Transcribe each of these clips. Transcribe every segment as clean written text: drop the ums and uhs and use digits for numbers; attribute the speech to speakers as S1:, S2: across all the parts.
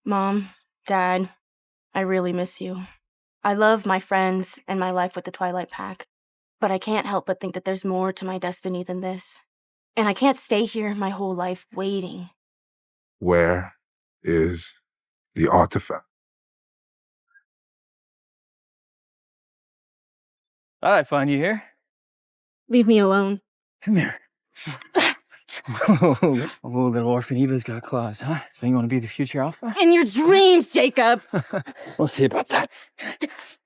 S1: Mom, Dad, I really miss you. I love my friends and my life with the Twilight Pack, but I can't help but think that there's more to my destiny than this. And I can't stay here my whole life waiting.
S2: Where is the artifact?
S3: I find you here.
S1: Leave me alone.
S3: Come here. Oh, little orphan Eva's got claws, huh? So you want to be the future alpha?
S1: In your dreams, Jacob!
S3: We'll see about that.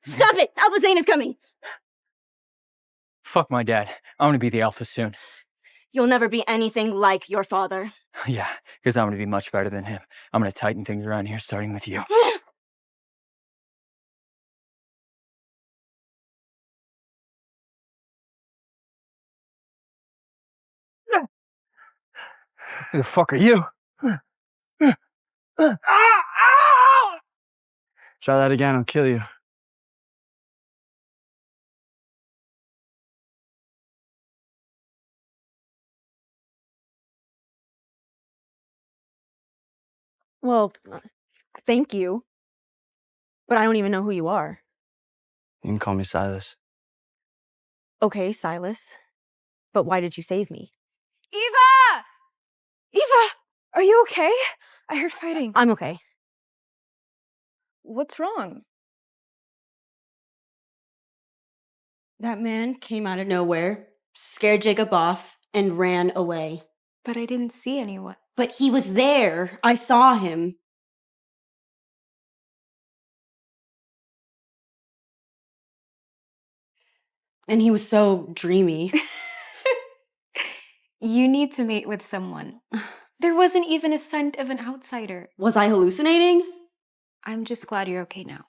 S1: Stop it! Alpha Zane is coming!
S3: Fuck my dad. I'm gonna be the alpha soon.
S1: You'll never be anything like your father.
S3: Yeah, because I'm gonna be much better than him. I'm gonna tighten things around here, starting with you. Who the fuck are you?
S4: Try that again, I'll kill you.
S1: Well, thank you. But I don't even know who you are.
S4: You can call me Silas.
S1: Okay, Silas. But why did you save me? Eva!
S5: Eva! Are you okay? I heard fighting.
S1: I'm okay.
S5: What's wrong?
S6: That man came out of nowhere, scared Jacob off, and ran away.
S5: But I didn't see anyone.
S6: But he was there. I saw him. And he was so dreamy.
S5: You need to mate with someone. There wasn't even a scent of an outsider.
S6: Was I hallucinating?
S5: I'm just glad you're okay now.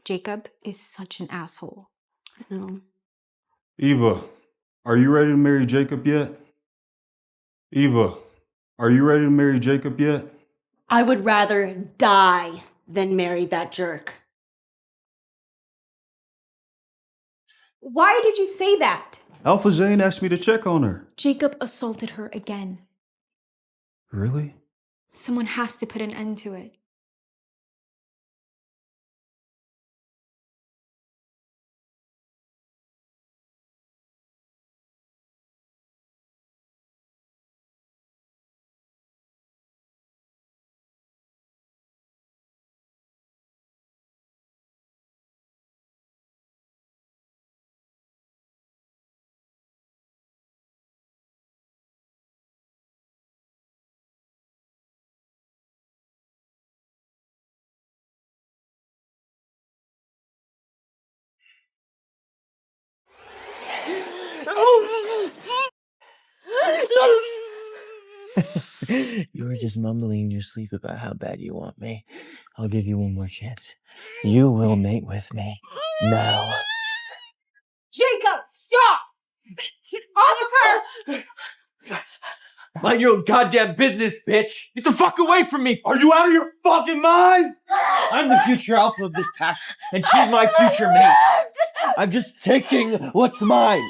S5: Jacob is such an asshole.
S6: No.
S7: Eva, are you ready to marry Jacob yet? Eva, are you ready to marry Jacob yet?
S6: I would rather die than marry that jerk.
S5: Why did you say that?
S7: Alpha Zane asked me to check on her.
S5: Jacob assaulted her again.
S7: Really?
S5: Someone has to put an end to it.
S8: You were just mumbling in your sleep about how bad you want me. I'll give you one more chance. You will mate with me. Now.
S5: Jacob, stop! Get off of her!
S8: Mind your own goddamn business, bitch! Get the fuck away from me!
S7: Are you out of your fucking mind?
S8: I'm the future alpha of this pack, and she's my future mate. I'm just taking what's mine.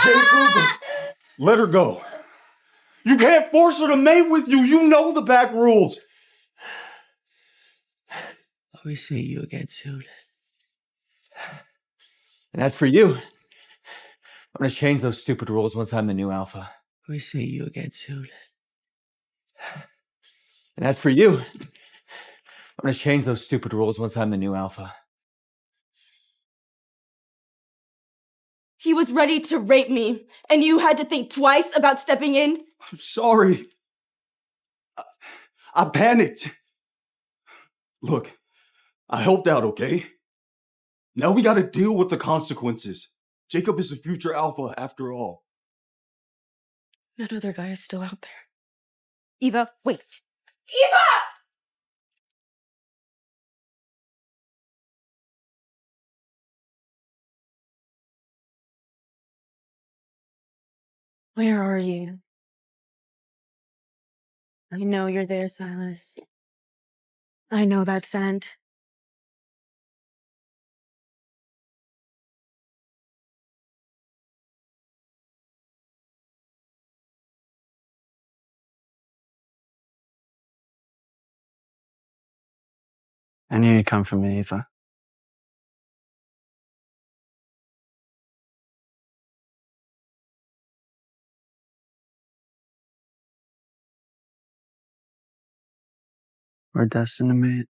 S7: Jacob, let her go. You can't force her to mate with you. You know the pack rules.
S8: I'll be seeing you again soon. And as for you, I'm gonna change those stupid rules once I'm the new alpha. I'll be seeing you again soon. And as for you, I'm gonna change those stupid rules once I'm the new alpha.
S6: He was ready to rape me, and you had to think twice about stepping in?
S7: I'm sorry. I panicked. Look, I helped out, okay? Now we gotta deal with the consequences. Jacob is the future alpha after all.
S6: That other guy is still out there.
S5: Eva, wait. Eva!
S1: Where are you? I know you're there, Silas. I know that scent.
S4: I knew you'd come for me, Eva. We're destined to meet.